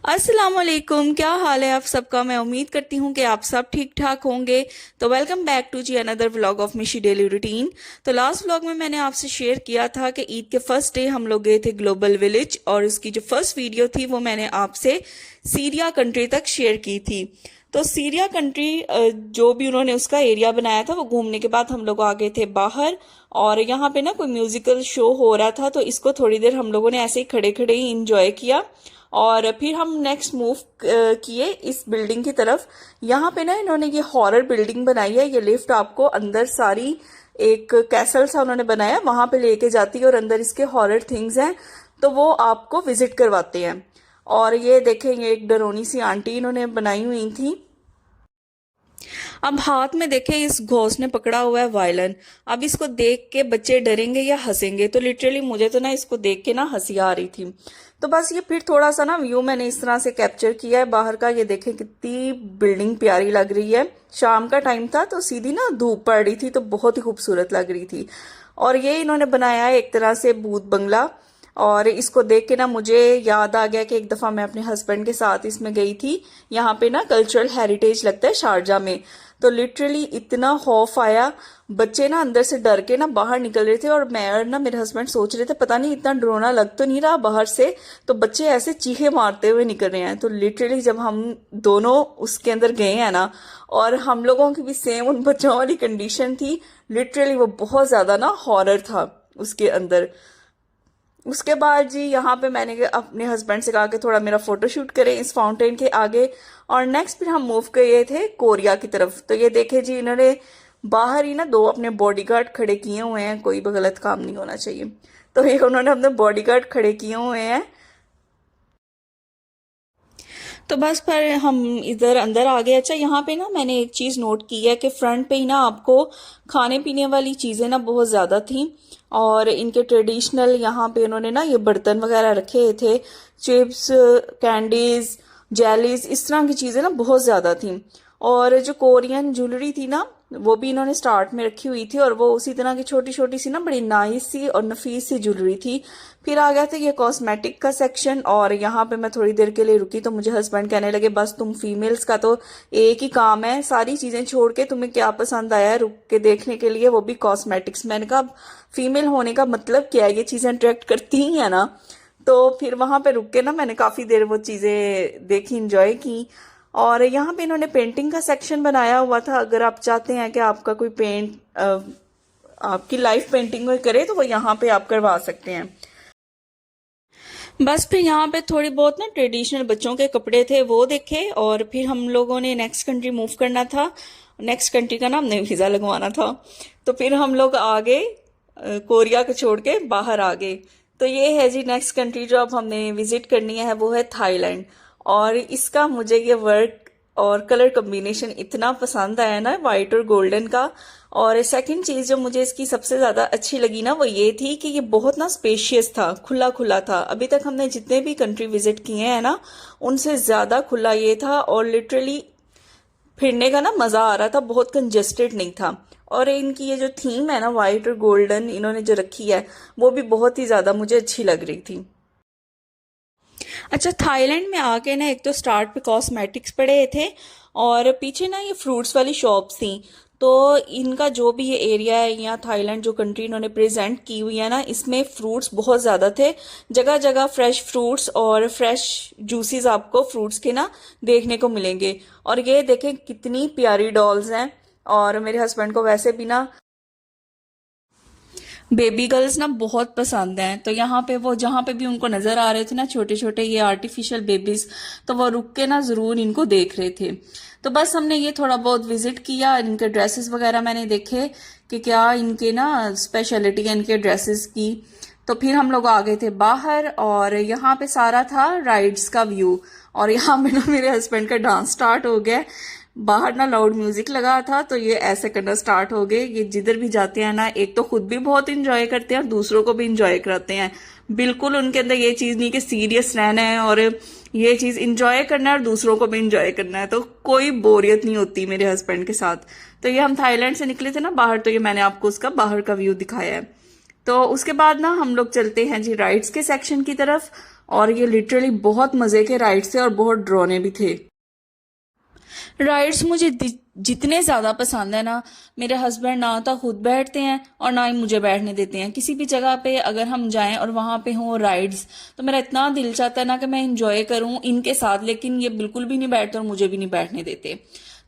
अस्सलाम वालेकुम, क्या हाल है आप सबका। मैं उम्मीद करती हूँ कि आप सब ठीक ठाक होंगे। तो वेलकम बैक टू जी another vlog of Mishi daily routine. तो लास्ट व्लॉग में मैंने आपसे शेयर किया था कि ईद के फर्स्ट डे हम लोग गए थे ग्लोबल विलेज, और उसकी जो फर्स्ट वीडियो थी वो मैंने आपसे सीरिया कंट्री तक शेयर की थी। तो सीरिया कंट्री जो भी उन्होंने उसका एरिया बनाया था वो घूमने के बाद हम लोग आ गए थे बाहर। और यहाँ पे ना कोई म्यूजिकल शो हो रहा था, तो इसको थोड़ी देर हम लोगों ने ऐसे ही खड़े खड़े ही इंजॉय किया। और फिर हम नेक्स्ट मूव किए इस बिल्डिंग की तरफ। यहाँ पे ना इन्होंने ये हॉरर बिल्डिंग बनाई है। ये लिफ्ट आपको अंदर सारी एक कैसल सा उन्होंने बनाया, वहां पे लेके जाती है और अंदर इसके हॉरर थिंग्स हैं, तो वो आपको विजिट करवाते हैं। और ये देखें, ये एक डरोनी सी आंटी इन्होंने बनाई हुई थी। अब हाथ में देखे इस घोष ने पकड़ा हुआ है वायलन। अब इसको देख के बच्चे डरेंगे या हंसेंगे, तो लिटरली मुझे तो ना इसको देख के ना हंसी आ रही थी। तो बस ये फिर थोड़ा सा ना व्यू मैंने इस तरह से कैप्चर किया है बाहर का। ये देखें कितनी बिल्डिंग प्यारी लग रही है। शाम का टाइम था तो सीधी ना धूप पड़ रही थी, तो बहुत ही खूबसूरत लग रही थी। और ये इन्होंने बनाया है एक तरह से भूत बंगला। और इसको देख के ना मुझे याद आ गया कि एक दफा मैं अपने हस्बैंड के साथ इसमें गई थी। यहाँ पे ना कल्चरल हेरिटेज लगता है शारजा में। तो लिटरली इतना खौफ आया, बच्चे ना अंदर से डर के ना बाहर निकल रहे थे, और मैं और ना मेरे हस्बैंड सोच रहे थे पता नहीं इतना डरावना लग तो नहीं रहा बाहर से। तो बच्चे ऐसे चीखे मारते हुए निकल रहे हैं। तो लिटरली जब हम दोनों उसके अंदर गए हैं ना, और हम लोगों की भी सेम उन बच्चों वाली कंडीशन थी। लिटरली वो बहुत ज्यादा ना हॉरर था उसके अंदर। उसके बाद जी यहाँ पे मैंने अपने हस्बैंड से कहा कि थोड़ा मेरा फोटो शूट करें इस फाउंटेन के आगे। और नेक्स्ट फिर हम मूव किए थे कोरिया की तरफ। तो ये देखे जी, इन्होंने बाहर ही ना दो अपने बॉडीगार्ड खड़े किए हुए हैं। कोई भी गलत काम नहीं होना चाहिए, तो ये उन्होंने अपने बॉडीगार्ड खड़े किए हुए हैं। तो बस पर हम इधर अंदर आ गए। अच्छा, यहाँ पे ना मैंने एक चीज नोट की है कि फ्रंट पे ही ना आपको खाने पीने वाली चीजें ना बहुत ज्यादा थी। और इनके ट्रेडिशनल यहाँ पे उन्होंने ना ये बर्तन वगैरह रखे थे। चिप्स, कैंडीज, जेलीज, इस तरह की चीजें ना बहुत ज्यादा थी। और जो कोरियन ज्वेलरी थी ना, वो भी इन्होंने स्टार्ट में रखी हुई थी, और वो उसी तरह की छोटी छोटी सी ना बड़ी नाइस सी और नफीस सी ज्वेलरी थी। फिर आ गया था ये कॉस्मेटिक का सेक्शन, और यहाँ पे मैं थोड़ी देर के लिए रुकी तो मुझे हस्बैंड कहने लगे बस तुम फीमेल्स का तो एक ही काम है, सारी चीजें छोड़ के तुम्हें क्या पसंद आया है रुक के देखने के लिए, वो भी कॉस्मेटिक्स। मैंने कहा फीमेल होने का मतलब क्या है, ये चीजें अट्रैक्ट करती ही है ना। तो फिर वहां पे रुक के ना मैंने काफी देर वो चीजें देखी, इंजॉय की। और यहाँ पे इन्होंने पेंटिंग का सेक्शन बनाया हुआ था। अगर आप चाहते हैं कि आपका कोई आपकी लाइफ पेंटिंग कोई करे, तो वो यहाँ पे आप करवा सकते हैं। बस फिर यहाँ पे थोड़ी बहुत ना ट्रेडिशनल बच्चों के कपड़े थे वो देखे, और फिर हम लोगों ने नेक्स्ट कंट्री मूव करना था। नेक्स्ट कंट्री का नाम हमने वीजा लगवाना था। तो फिर हम लोग आगे कोरिया को छोड़ के बाहर आ गए। तो ये है जी नेक्स्ट कंट्री जो अब हमने विजिट करनी है, वो है थाईलैंड। और इसका मुझे ये वर्क और कलर कॉम्बिनेशन इतना पसंद आया ना, व्हाइट और गोल्डन का। और सेकंड चीज जो मुझे इसकी सबसे ज्यादा अच्छी लगी ना, वो ये थी कि ये बहुत ना स्पेशियस था, खुला खुला था। अभी तक हमने जितने भी कंट्री विजिट किए हैं ना, उनसे ज्यादा खुला ये था। और लिटरली फिरने का ना मजा आ रहा था, बहुत कंजेस्टेड नहीं था। और इनकी ये जो थीम है ना, व्हाइट और गोल्डन इन्होंने जो रखी है, वो भी बहुत ही ज्यादा मुझे अच्छी लग रही थी। अच्छा, थाईलैंड में आके ना एक तो स्टार्ट पे कॉस्मेटिक्स पड़े थे, और पीछे ना ये फ्रूट्स वाली शॉप्स थी। तो इनका जो भी ये एरिया है, या थाईलैंड जो कंट्री इन्होंने प्रेजेंट की हुई है ना, इसमें फ्रूट्स बहुत ज्यादा थे। जगह जगह फ्रेश फ्रूट्स और फ्रेश जूसेस आपको फ्रूट्स के ना देखने को मिलेंगे। और ये देखें कितनी प्यारी डॉल्स हैं। और मेरे हस्बैंड को वैसे भी ना बेबी गर्ल्स ना बहुत पसंद हैं। तो यहाँ पे वो जहाँ पे भी उनको नजर आ रहे थे ना छोटे छोटे ये आर्टिफिशियल बेबीज, तो वो रुक के ना जरूर इनको देख रहे थे। तो बस हमने ये थोड़ा बहुत विजिट किया, इनके ड्रेसेस वगैरह मैंने देखे कि क्या इनके ना स्पेशलिटी है इनके ड्रेसेस की। तो फिर हम लोग आ गए थे बाहर, और यहाँ पे सारा था राइड्स का व्यू। और यहाँ पे ना मेरे हस्बैंड का डांस स्टार्ट हो गया। बाहर ना लाउड म्यूजिक लगा था, तो ये ऐसे करना स्टार्ट हो गए। ये जिधर भी जाते हैं ना, एक तो खुद भी बहुत इंजॉय करते हैं और दूसरों को भी इंजॉय कराते हैं। बिल्कुल उनके अंदर ये चीज नहीं कि सीरियस रहना है, और ये चीज इंजॉय करना है और दूसरों को भी इंजॉय करना है। तो कोई बोरियत नहीं होती मेरे हस्बैंड के साथ। तो ये हम थाईलैंड से निकले थे ना बाहर, तो ये मैंने आपको उसका बाहर का व्यू दिखाया है। तो उसके बाद ना हम लोग चलते हैं जी राइड्स के सेक्शन की तरफ। और ये लिटरली बहुत मज़े के राइड्स थे और बहुत डरावने भी थे। राइड्स मुझे जितने ज़्यादा पसंद है ना, मेरे हस्बैंड ना तो खुद बैठते हैं और ना ही मुझे बैठने देते हैं। किसी भी जगह पे अगर हम जाएं और वहाँ पे हों राइड्स, तो मेरा इतना दिल चाहता है ना कि मैं इंजॉय करूँ इनके साथ, लेकिन ये बिल्कुल भी नहीं बैठते और मुझे भी नहीं बैठने देते।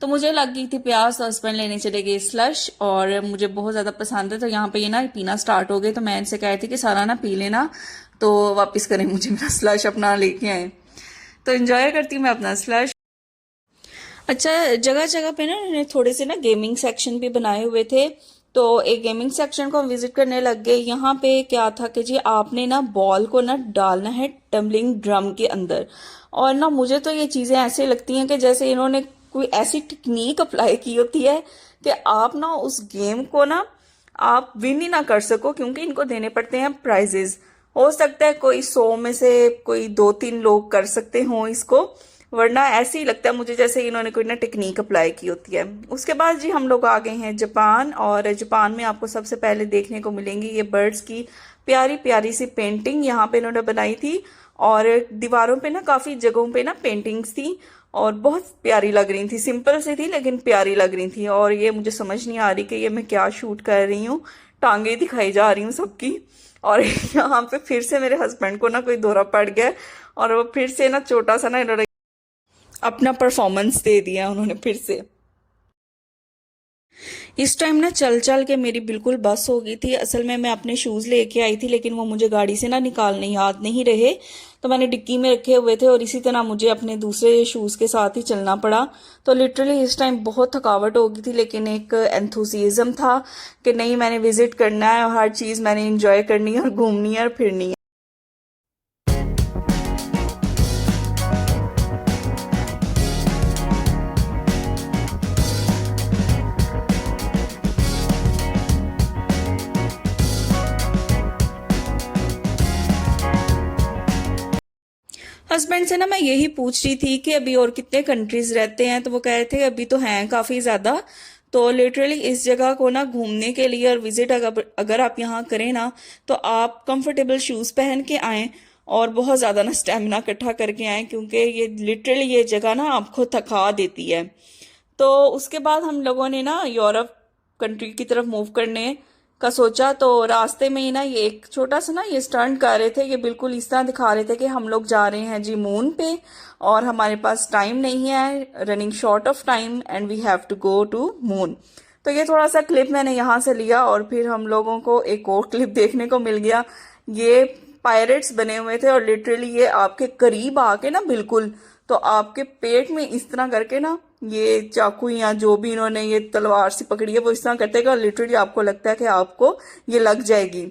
तो मुझे लग गई थी प्यास, तो हस्बैंड लेने चले गए स्लश, और मुझे बहुत ज़्यादा पसंद है। तो यहाँ पे ये ना पीना स्टार्ट हो गए, तो मैं इनसे कह रही थी कि सारा ना पी लेना, तो वापस करें मुझे मेरा स्लश अपना लेके आए। तो इंजॉय करती हूँ मैं अपना स्लश। अच्छा, जगह जगह पे ना उन्होंने थोड़े से ना गेमिंग सेक्शन भी बनाए हुए थे, तो एक गेमिंग सेक्शन को हम विजिट करने लग गए। यहाँ पे क्या था कि जी आपने ना बॉल को ना डालना है टम्बलिंग ड्रम के अंदर, और ना मुझे तो ये चीज़ें ऐसे लगती हैं कि जैसे इन्होंने कोई ऐसी टेक्निक अप्लाई की होती है कि आप ना उस गेम को ना आप विन ही ना कर सको, क्योंकि इनको देने पड़ते हैं प्राइजेस। हो सकता है कोई 100 में से कोई 2-3 लोग कर सकते हों इसको, वरना ऐसे ही लगता है मुझे जैसे इन्होंने कोई ना टेक्निक अप्लाई की होती है। उसके बाद जी हम लोग आ गए हैं जापान, और जापान में आपको सबसे पहले देखने को मिलेंगी ये बर्ड्स की प्यारी प्यारी सी पेंटिंग यहाँ पे इन्होंने बनाई थी, और दीवारों पे ना काफ़ी जगहों पे ना पेंटिंग्स थी और बहुत प्यारी लग रही थी। सिंपल सी थी लेकिन प्यारी लग रही थी, और ये मुझे समझ नहीं आ रही कि ये मैं क्या शूट कर रही हूँ, टांगे दिखाई जा रही हूँ सबकी। और यहाँ पे फिर से मेरे हस्बैंड को ना कोई दौरा पड़ गया, और वो फिर से ना छोटा सा ना इन्होंने अपना परफॉर्मेंस दे दिया उन्होंने फिर से। इस टाइम ना चल चल के मेरी बिल्कुल बस हो गई थी। असल में मैं अपने शूज़ लेके आई थी, लेकिन वो मुझे गाड़ी से ना निकालने याद नहीं रहे, तो मैंने डिक्की में रखे हुए थे, और इसी तरह मुझे अपने दूसरे शूज़ के साथ ही चलना पड़ा। तो लिटरली इस टाइम बहुत थकावट हो गई थी, लेकिन एक एंथुसियाज्म था कि नहीं मैंने विजिट करना है और हर चीज़ मैंने इंजॉय करनी है और घूमनी है और फिरनी है। हस्बैंड से ना मैं यही पूछ रही थी कि अभी और कितने कंट्रीज रहते हैं, तो वो कह रहे थे अभी तो हैं काफ़ी ज़्यादा। तो लिटरली इस जगह को ना घूमने के लिए और विजिट अगर आप यहाँ करें ना, तो आप कंफर्टेबल शूज़ पहन के आएँ और बहुत ज़्यादा ना स्टेमिना इकट्ठा करके आएँ, क्योंकि ये लिटरली ये जगह ना आपको थका देती है। तो उसके बाद हम लोगों ने ना यूरोप कंट्री की तरफ मूव करने का सोचा, तो रास्ते में ही ना ये एक छोटा सा ना ये स्टंट कर रहे थे। ये बिल्कुल इस तरह दिखा रहे थे कि हम लोग जा रहे हैं जी मून पे, और हमारे पास टाइम नहीं है, running short of time and we have to go to moon. तो ये थोड़ा सा क्लिप मैंने यहाँ से लिया, और फिर हम लोगों को एक और क्लिप देखने को मिल गया। ये पायरेट्स बने हुए थे, और लिटरली ये आपके करीब आके ना बिल्कुल, तो आपके पेट में इस तरह करके ना ये चाकू या जो भी इन्होंने ये तलवार सी पकड़ी है वो इस तरह करते हैं, लिटरली आपको लगता है कि आपको ये लग जाएगी।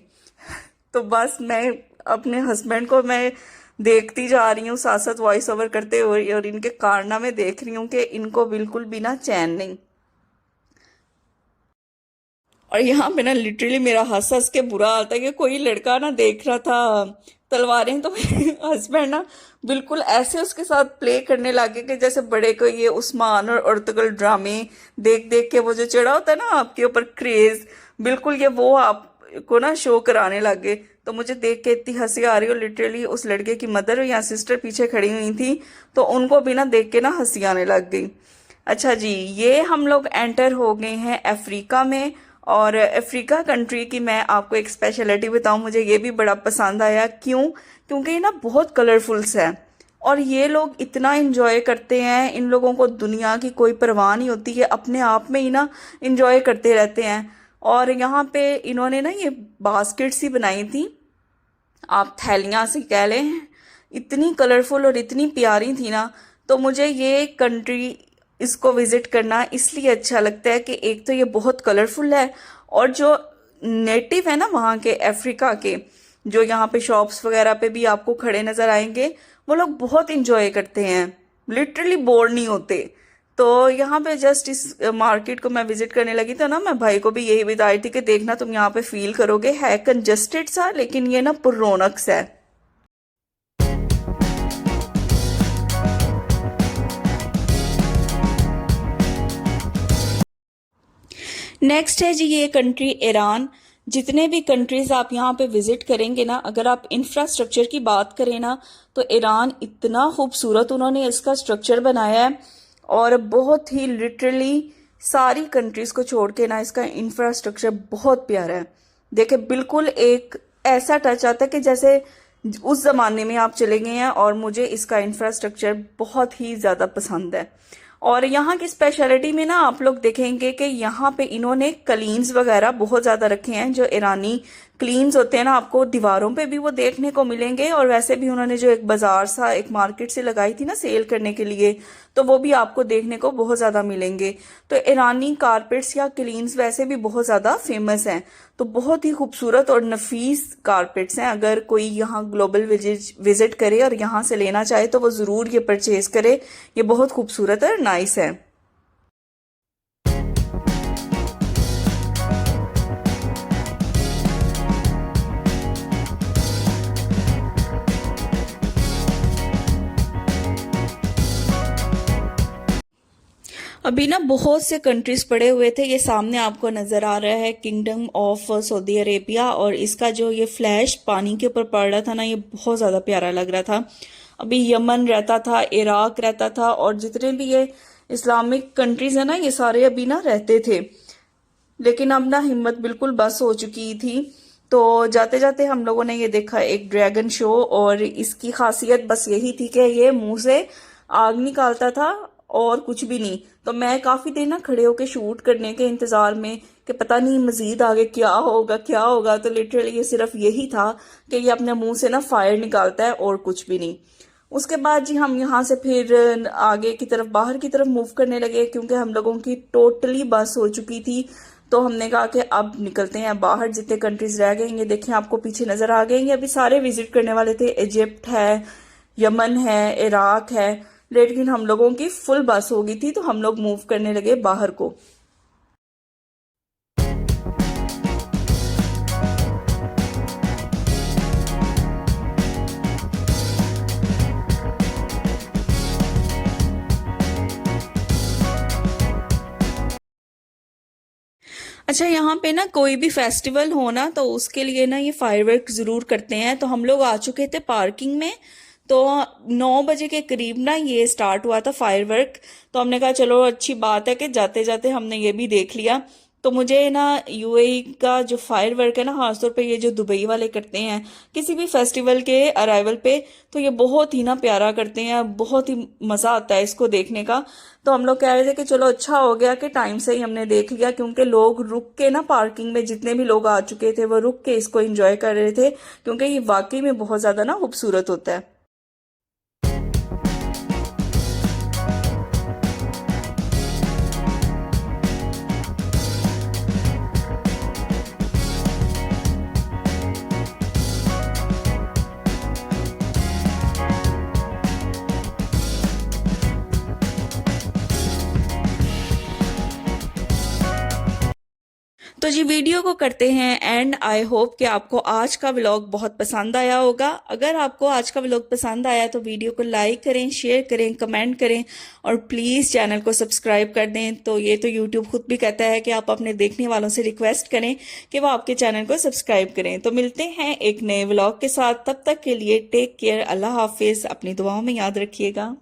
तो बस मैं अपने हस्बैंड को मैं देखती जा रही हूँ साथ साथ वॉइस ओवर करते हुए, और इनके कारनामे देख रही हूँ कि इनको बिल्कुल भी ना चैन नहीं। और यहाँ पे ना लिटरली मेरा हंस हंस के बुरा हाल था कि कोई लड़का ना देख रहा था तलवारें, तो मेरे हस्बैंड ना बिल्कुल ऐसे उसके साथ प्ले करने लगे कि जैसे बड़े को ये उस्मान और अर्तुगरुल ड्रामे देख देख के वो जो चढ़ा होता है ना आपके ऊपर क्रेज, बिल्कुल ये वो आपको ना शो कराने लगे। तो मुझे देख के इतनी हंसी आ रही हो, लिटरली उस लड़के की मदर या सिस्टर पीछे खड़ी हुई थी, तो उनको भी ना देख के ना हंसी आने लग गई। अच्छा जी, ये हम लोग एंटर हो गए हैं अफ्रीका में, और अफ्रीका कंट्री की मैं आपको एक स्पेशलिटी बताऊं, मुझे ये भी बड़ा पसंद आया। क्यों? क्योंकि ये ना बहुत कलरफुल्स है, और ये लोग इतना इंजॉय करते हैं, इन लोगों को दुनिया की कोई परवाह नहीं होती है, अपने आप में ही ना इंजॉय करते रहते हैं। और यहाँ पे इन्होंने ना ये बास्केट सी बनाई थी, आप थैलियाँ सी कह लें, इतनी कलरफुल और इतनी प्यारी थी ना। तो मुझे ये कंट्री इसको विज़िट करना इसलिए अच्छा लगता है कि एक तो ये बहुत कलरफुल है, और जो नेटिव है ना वहाँ के अफ्रीका के, जो यहाँ पे शॉप्स वगैरह पे भी आपको खड़े नज़र आएंगे, वो लोग बहुत इंजॉय करते हैं, लिटरली बोर नहीं होते। तो यहाँ पे जस्ट इस मार्केट को मैं विजिट करने लगी, तो ना मैं भाई को भी यही बता रही थी कि देखना तुम यहाँ पे फील करोगे, है कंजस्टेड सा लेकिन ये ना पुरौनक सा है। नेक्स्ट है जी ये कंट्री ईरान। जितने भी कंट्रीज आप यहाँ पे विजिट करेंगे ना, अगर आप इंफ्रास्ट्रक्चर की बात करें ना, तो ईरान इतना खूबसूरत उन्होंने इसका स्ट्रक्चर बनाया है, और बहुत ही लिटरली सारी कंट्रीज को छोड़ के ना इसका इंफ्रास्ट्रक्चर बहुत प्यारा है। देखिए बिल्कुल एक ऐसा टच आता है कि जैसे उस जमाने में आप चले गए हैं, और मुझे इसका इंफ्रास्ट्रक्चर बहुत ही ज्यादा पसंद है। और यहाँ की स्पेशलिटी में ना आप लोग देखेंगे कि यहाँ पे इन्होंने कलीन्स वगैरह बहुत ज्यादा रखे हैं, जो ईरानी क्लीन्स होते हैं ना, आपको दीवारों पे भी वो देखने को मिलेंगे, और वैसे भी उन्होंने जो एक बाजार सा एक मार्केट से लगाई थी ना सेल करने के लिए, तो वो भी आपको देखने को बहुत ज्यादा मिलेंगे। तो ईरानी कारपेट्स या क्लीन्स वैसे भी बहुत ज्यादा फेमस हैं, तो बहुत ही खूबसूरत और नफीस कारपेट्स हैं। अगर कोई यहाँ ग्लोबल विजिट करे और यहाँ से लेना चाहे तो वो जरूर ये परचेज करे, ये बहुत खूबसूरत और नाइस है। अभी ना बहुत से कंट्रीज पड़े हुए थे, ये सामने आपको नजर आ रहा है किंगडम ऑफ सऊदी अरेबिया, और इसका जो ये फ्लैश पानी के ऊपर पड़ रहा था ना, ये बहुत ज्यादा प्यारा लग रहा था। अभी यमन रहता था, इराक रहता था, और जितने भी ये इस्लामिक कंट्रीज है ना, ये सारे अभी ना रहते थे। लेकिन अब ना हिम्मत बिल्कुल बस हो चुकी थी। तो जाते जाते हम लोगों ने ये देखा एक ड्रैगन शो, और इसकी खासियत बस यही थी कि ये मुंह से आग निकालता था और कुछ भी नहीं। तो मैं काफी देर ना खड़े होके शूट करने के इंतजार में कि पता नहीं मजीद आगे क्या होगा क्या होगा। तो लिटरली ये सिर्फ यही था कि ये अपने मुंह से ना फायर निकालता है और कुछ भी नहीं। उसके बाद जी हम यहाँ से फिर आगे की तरफ बाहर की तरफ मूव करने लगे, क्योंकि हम लोगों की टोटली बस हो चुकी थी। तो हमने कहा कि अब निकलते हैं बाहर, जितने कंट्रीज रह गए ये देखें आपको पीछे नजर आ गए, ये अभी सारे विजिट करने वाले थे। इजिप्ट है, यमन है, इराक है, लेकिन हम लोगों की फुल बस हो गई थी, तो हम लोग मूव करने लगे बाहर को। अच्छा, यहाँ पे ना कोई भी फेस्टिवल हो ना, तो उसके लिए ना ये फायरवर्क जरूर करते हैं। तो हम लोग आ चुके थे पार्किंग में, तो 9 बजे के करीब ना ये स्टार्ट हुआ था फायरवर्क। तो हमने कहा चलो अच्छी बात है कि जाते जाते हमने ये भी देख लिया। तो मुझे ना यूएई का जो फायर वर्क है ना, खासतौर पे ये जो दुबई वाले करते हैं किसी भी फेस्टिवल के अराइवल पे, तो ये बहुत ही ना प्यारा करते हैं, बहुत ही मजा आता है इसको देखने का। तो हम लोग कह रहे थे कि चलो अच्छा हो गया कि टाइम से ही हमने देख लिया, क्योंकि लोग रुक के ना पार्किंग में जितने भी लोग आ चुके थे वो रुक के इसको एंजॉय कर रहे थे, क्योंकि ये वाकई में बहुत ज्यादा ना खूबसूरत होता है। तो जी वीडियो को करते हैं एंड आई होप कि आपको आज का व्लॉग बहुत पसंद आया होगा। अगर आपको आज का व्लॉग पसंद आया तो वीडियो को लाइक करें, शेयर करें, कमेंट करें, और प्लीज़ चैनल को सब्सक्राइब कर दें। तो ये तो यूट्यूब खुद भी कहता है कि आप अपने देखने वालों से रिक्वेस्ट करें कि वो आपके चैनल को सब्सक्राइब करें। तो मिलते हैं एक नए व्लॉग के साथ, तब तक के लिए टेक केयर, अल्लाह हाफिज़, अपनी दुआओं में याद रखिएगा।